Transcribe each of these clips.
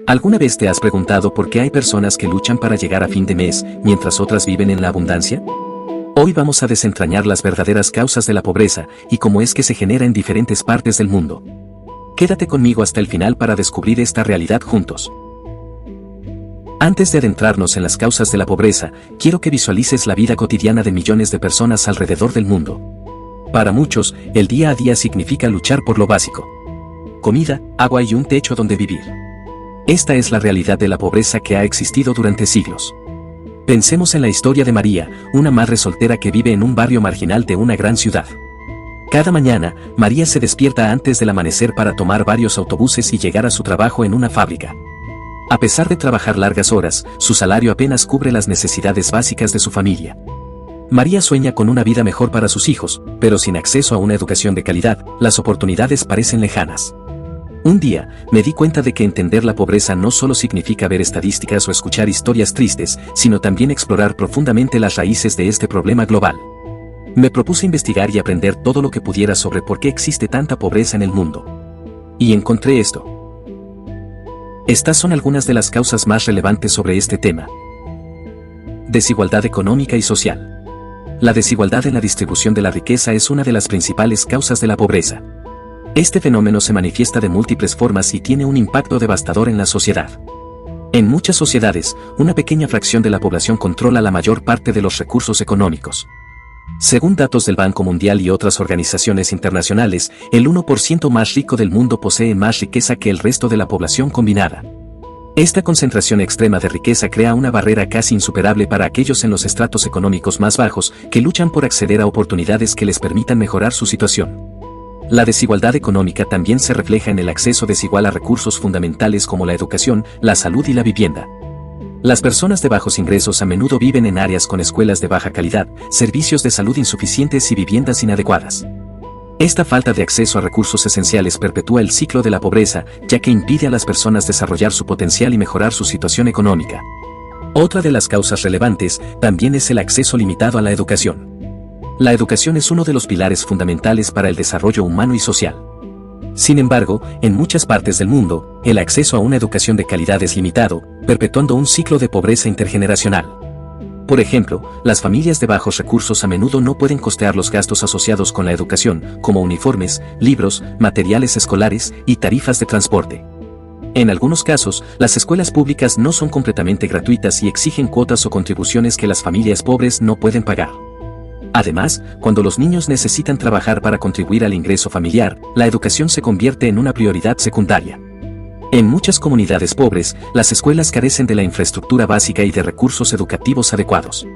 ¿Alguna vez te has preguntado por qué hay personas que luchan para llegar a fin de mes, mientras otras viven en la abundancia? Hoy vamos a desentrañar las verdaderas causas de la pobreza y cómo es que se genera en diferentes partes del mundo. Quédate conmigo hasta el final para descubrir esta realidad juntos. Antes de adentrarnos en las causas de la pobreza, quiero que visualices la vida cotidiana de millones de personas alrededor del mundo. Para muchos, el día a día significa luchar por lo básico: comida, agua y un techo donde vivir. Esta es la realidad de la pobreza que ha existido durante siglos. Pensemos en la historia de María, una madre soltera que vive en un barrio marginal de una gran ciudad. Cada mañana, María se despierta antes del amanecer para tomar varios autobuses y llegar a su trabajo en una fábrica. A pesar de trabajar largas horas, su salario apenas cubre las necesidades básicas de su familia. María sueña con una vida mejor para sus hijos, pero sin acceso a una educación de calidad, las oportunidades parecen lejanas. Un día, me di cuenta de que entender la pobreza no solo significa ver estadísticas o escuchar historias tristes, sino también explorar profundamente las raíces de este problema global. Me propuse investigar y aprender todo lo que pudiera sobre por qué existe tanta pobreza en el mundo. Y encontré esto. Estas son algunas de las causas más relevantes sobre este tema. Desigualdad económica y social. La desigualdad en la distribución de la riqueza es una de las principales causas de la pobreza. Este fenómeno se manifiesta de múltiples formas y tiene un impacto devastador en la sociedad. En muchas sociedades, una pequeña fracción de la población controla la mayor parte de los recursos económicos. Según datos del Banco Mundial y otras organizaciones internacionales, el 1% más rico del mundo posee más riqueza que el resto de la población combinada. Esta concentración extrema de riqueza crea una barrera casi insuperable para aquellos en los estratos económicos más bajos que luchan por acceder a oportunidades que les permitan mejorar su situación. La desigualdad económica también se refleja en el acceso desigual a recursos fundamentales como la educación, la salud y la vivienda. Las personas de bajos ingresos a menudo viven en áreas con escuelas de baja calidad, servicios de salud insuficientes y viviendas inadecuadas. Esta falta de acceso a recursos esenciales perpetúa el ciclo de la pobreza, ya que impide a las personas desarrollar su potencial y mejorar su situación económica. Otra de las causas relevantes también es el acceso limitado a la educación. La educación es uno de los pilares fundamentales para el desarrollo humano y social. Sin embargo, en muchas partes del mundo, el acceso a una educación de calidad es limitado, perpetuando un ciclo de pobreza intergeneracional. Por ejemplo, las familias de bajos recursos a menudo no pueden costear los gastos asociados con la educación, como uniformes, libros, materiales escolares y tarifas de transporte. En algunos casos, las escuelas públicas no son completamente gratuitas y exigen cuotas o contribuciones que las familias pobres no pueden pagar. Además, cuando los niños necesitan trabajar para contribuir al ingreso familiar, la educación se convierte en una prioridad secundaria. En muchas comunidades pobres, las escuelas carecen de la infraestructura básica y de recursos educativos adecuados.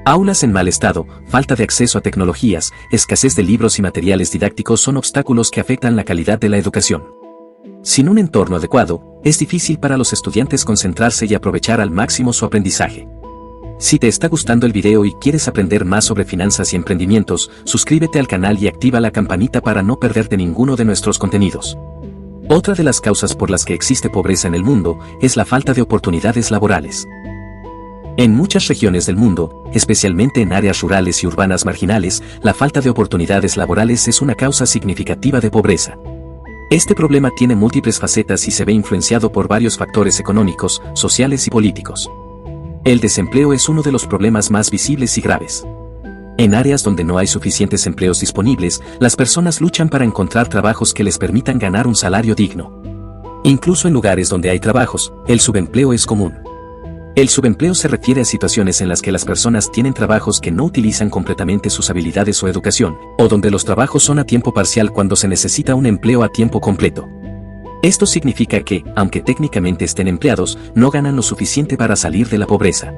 Aulas en mal estado, falta de acceso a tecnologías, escasez de libros y materiales didácticos son obstáculos que afectan la calidad de la educación. Sin un entorno adecuado, es difícil para los estudiantes concentrarse y aprovechar al máximo su aprendizaje. Si te está gustando el video y quieres aprender más sobre finanzas y emprendimientos, suscríbete al canal y activa la campanita para no perderte ninguno de nuestros contenidos. Otra de las causas por las que existe pobreza en el mundo es la falta de oportunidades laborales. En muchas regiones del mundo, especialmente en áreas rurales y urbanas marginales, la falta de oportunidades laborales es una causa significativa de pobreza. Este problema tiene múltiples facetas y se ve influenciado por varios factores económicos, sociales y políticos. El desempleo es uno de los problemas más visibles y graves. En áreas donde no hay suficientes empleos disponibles, las personas luchan para encontrar trabajos que les permitan ganar un salario digno. Incluso en lugares donde hay trabajos, el subempleo es común. El subempleo se refiere a situaciones en las que las personas tienen trabajos que no utilizan completamente sus habilidades o educación, o donde los trabajos son a tiempo parcial cuando se necesita un empleo a tiempo completo. Esto significa que, aunque técnicamente estén empleados, no ganan lo suficiente para salir de la pobreza.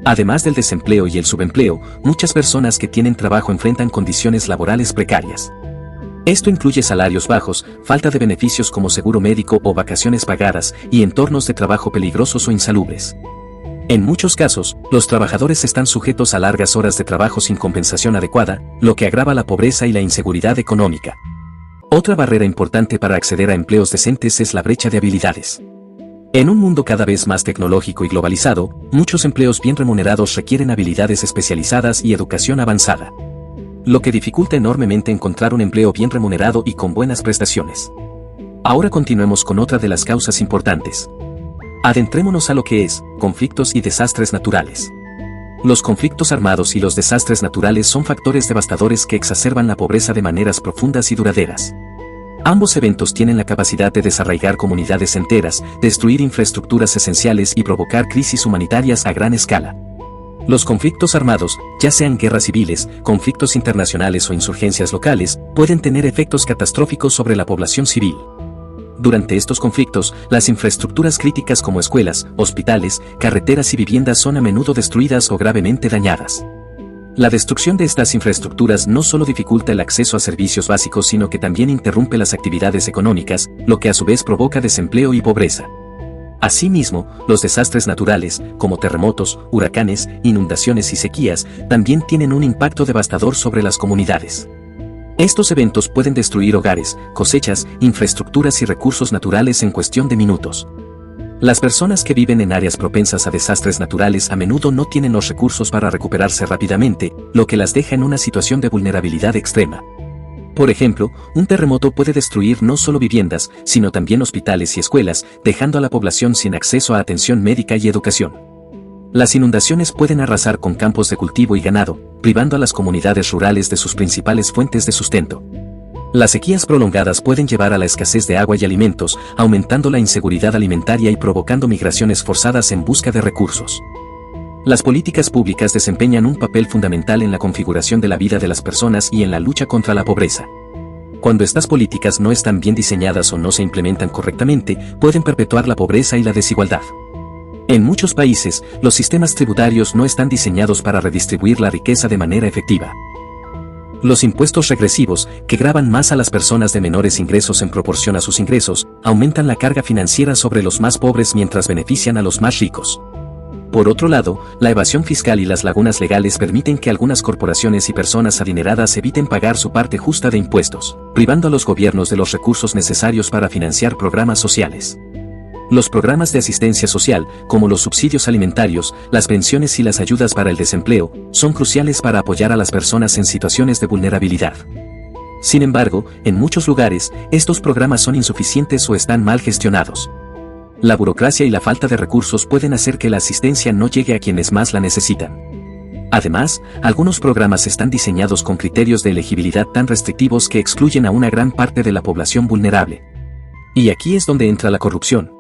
Además del desempleo y el subempleo, muchas personas que tienen trabajo enfrentan condiciones laborales precarias. Esto incluye salarios bajos, falta de beneficios como seguro médico o vacaciones pagadas, y entornos de trabajo peligrosos o insalubres. En muchos casos, los trabajadores están sujetos a largas horas de trabajo sin compensación adecuada, lo que agrava la pobreza y la inseguridad económica. Otra barrera importante para acceder a empleos decentes es la brecha de habilidades. En un mundo cada vez más tecnológico y globalizado, muchos empleos bien remunerados requieren habilidades especializadas y educación avanzada, lo que dificulta enormemente encontrar un empleo bien remunerado y con buenas prestaciones. Ahora continuemos con otra de las causas importantes: Adentrémonos a lo que es, conflictos y desastres naturales. Los conflictos armados y los desastres naturales son factores devastadores que exacerban la pobreza de maneras profundas y duraderas. Ambos eventos tienen la capacidad de desarraigar comunidades enteras, destruir infraestructuras esenciales y provocar crisis humanitarias a gran escala. Los conflictos armados, ya sean guerras civiles, conflictos internacionales o insurgencias locales, pueden tener efectos catastróficos sobre la población civil. Durante estos conflictos, las infraestructuras críticas como escuelas, hospitales, carreteras y viviendas son a menudo destruidas o gravemente dañadas. La destrucción de estas infraestructuras no solo dificulta el acceso a servicios básicos, sino que también interrumpe las actividades económicas, lo que a su vez provoca desempleo y pobreza. Asimismo, los desastres naturales, como terremotos, huracanes, inundaciones y sequías, también tienen un impacto devastador sobre las comunidades. Estos eventos pueden destruir hogares, cosechas, infraestructuras y recursos naturales en cuestión de minutos. Las personas que viven en áreas propensas a desastres naturales a menudo no tienen los recursos para recuperarse rápidamente, lo que las deja en una situación de vulnerabilidad extrema. Por ejemplo, un terremoto puede destruir no solo viviendas, sino también hospitales y escuelas, dejando a la población sin acceso a atención médica y educación. Las inundaciones pueden arrasar con campos de cultivo y ganado, privando a las comunidades rurales de sus principales fuentes de sustento. Las sequías prolongadas pueden llevar a la escasez de agua y alimentos, aumentando la inseguridad alimentaria y provocando migraciones forzadas en busca de recursos. Las políticas públicas desempeñan un papel fundamental en la configuración de la vida de las personas y en la lucha contra la pobreza. Cuando estas políticas no están bien diseñadas o no se implementan correctamente, pueden perpetuar la pobreza y la desigualdad. En muchos países, los sistemas tributarios no están diseñados para redistribuir la riqueza de manera efectiva. Los impuestos regresivos, que gravan más a las personas de menores ingresos en proporción a sus ingresos, aumentan la carga financiera sobre los más pobres mientras benefician a los más ricos. Por otro lado, la evasión fiscal y las lagunas legales permiten que algunas corporaciones y personas adineradas eviten pagar su parte justa de impuestos, privando a los gobiernos de los recursos necesarios para financiar programas sociales. Los programas de asistencia social, como los subsidios alimentarios, las pensiones y las ayudas para el desempleo, son cruciales para apoyar a las personas en situaciones de vulnerabilidad. Sin embargo, en muchos lugares, estos programas son insuficientes o están mal gestionados. La burocracia y la falta de recursos pueden hacer que la asistencia no llegue a quienes más la necesitan. Además, algunos programas están diseñados con criterios de elegibilidad tan restrictivos que excluyen a una gran parte de la población vulnerable. Y aquí es donde entra la corrupción.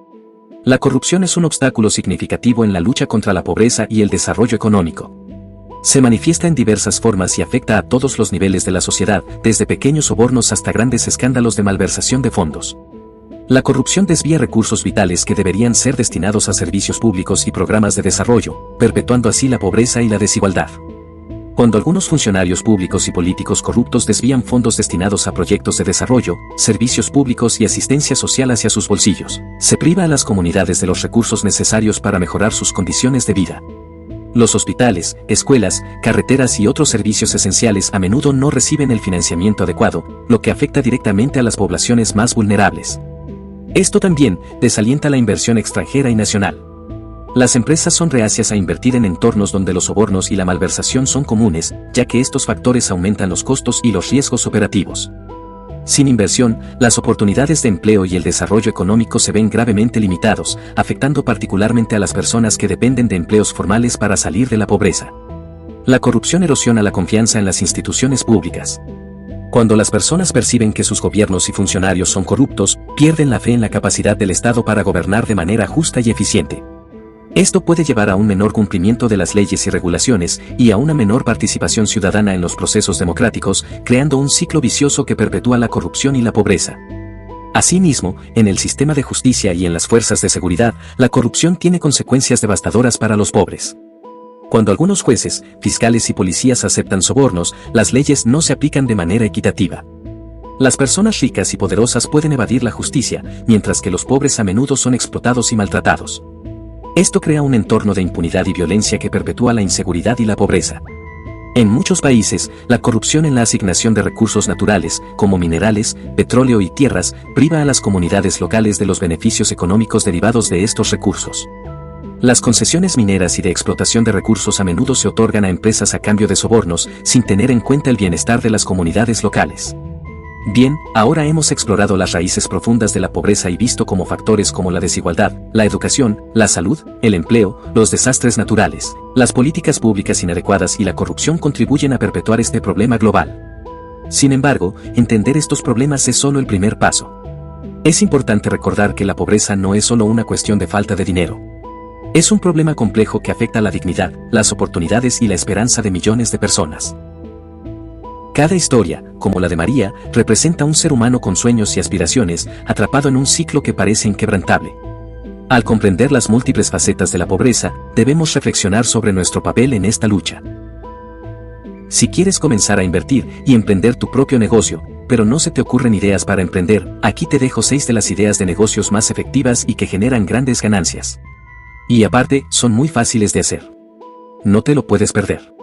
La corrupción es un obstáculo significativo en la lucha contra la pobreza y el desarrollo económico. Se manifiesta en diversas formas y afecta a todos los niveles de la sociedad, desde pequeños sobornos hasta grandes escándalos de malversación de fondos. La corrupción desvía recursos vitales que deberían ser destinados a servicios públicos y programas de desarrollo, perpetuando así la pobreza y la desigualdad. Cuando algunos funcionarios públicos y políticos corruptos desvían fondos destinados a proyectos de desarrollo, servicios públicos y asistencia social hacia sus bolsillos, se priva a las comunidades de los recursos necesarios para mejorar sus condiciones de vida. Los hospitales, escuelas, carreteras y otros servicios esenciales a menudo no reciben el financiamiento adecuado, lo que afecta directamente a las poblaciones más vulnerables. Esto también desalienta la inversión extranjera y nacional. Las empresas son reacias a invertir en entornos donde los sobornos y la malversación son comunes, ya que estos factores aumentan los costos y los riesgos operativos. Sin inversión, las oportunidades de empleo y el desarrollo económico se ven gravemente limitados, afectando particularmente a las personas que dependen de empleos formales para salir de la pobreza. La corrupción erosiona la confianza en las instituciones públicas. Cuando las personas perciben que sus gobiernos y funcionarios son corruptos, pierden la fe en la capacidad del Estado para gobernar de manera justa y eficiente. Esto puede llevar a un menor cumplimiento de las leyes y regulaciones y a una menor participación ciudadana en los procesos democráticos, creando un ciclo vicioso que perpetúa la corrupción y la pobreza. Asimismo, en el sistema de justicia y en las fuerzas de seguridad, la corrupción tiene consecuencias devastadoras para los pobres. Cuando algunos jueces, fiscales y policías aceptan sobornos, las leyes no se aplican de manera equitativa. Las personas ricas y poderosas pueden evadir la justicia, mientras que los pobres a menudo son explotados y maltratados. Esto crea un entorno de impunidad y violencia que perpetúa la inseguridad y la pobreza. En muchos países, la corrupción en la asignación de recursos naturales, como minerales, petróleo y tierras, priva a las comunidades locales de los beneficios económicos derivados de estos recursos. Las concesiones mineras y de explotación de recursos a menudo se otorgan a empresas a cambio de sobornos, sin tener en cuenta el bienestar de las comunidades locales. Bien, ahora hemos explorado las raíces profundas de la pobreza y visto cómo factores como la desigualdad, la educación, la salud, el empleo, los desastres naturales, las políticas públicas inadecuadas y la corrupción contribuyen a perpetuar este problema global. Sin embargo, entender estos problemas es solo el primer paso. Es importante recordar que la pobreza no es solo una cuestión de falta de dinero. Es un problema complejo que afecta la dignidad, las oportunidades y la esperanza de millones de personas. Cada historia, como la de María, representa un ser humano con sueños y aspiraciones, atrapado en un ciclo que parece inquebrantable. Al comprender las múltiples facetas de la pobreza, debemos reflexionar sobre nuestro papel en esta lucha. Si quieres comenzar a invertir y emprender tu propio negocio, pero no se te ocurren ideas para emprender, aquí te dejo 6 de las ideas de negocios más efectivas y que generan grandes ganancias. Y aparte, son muy fáciles de hacer. No te lo puedes perder.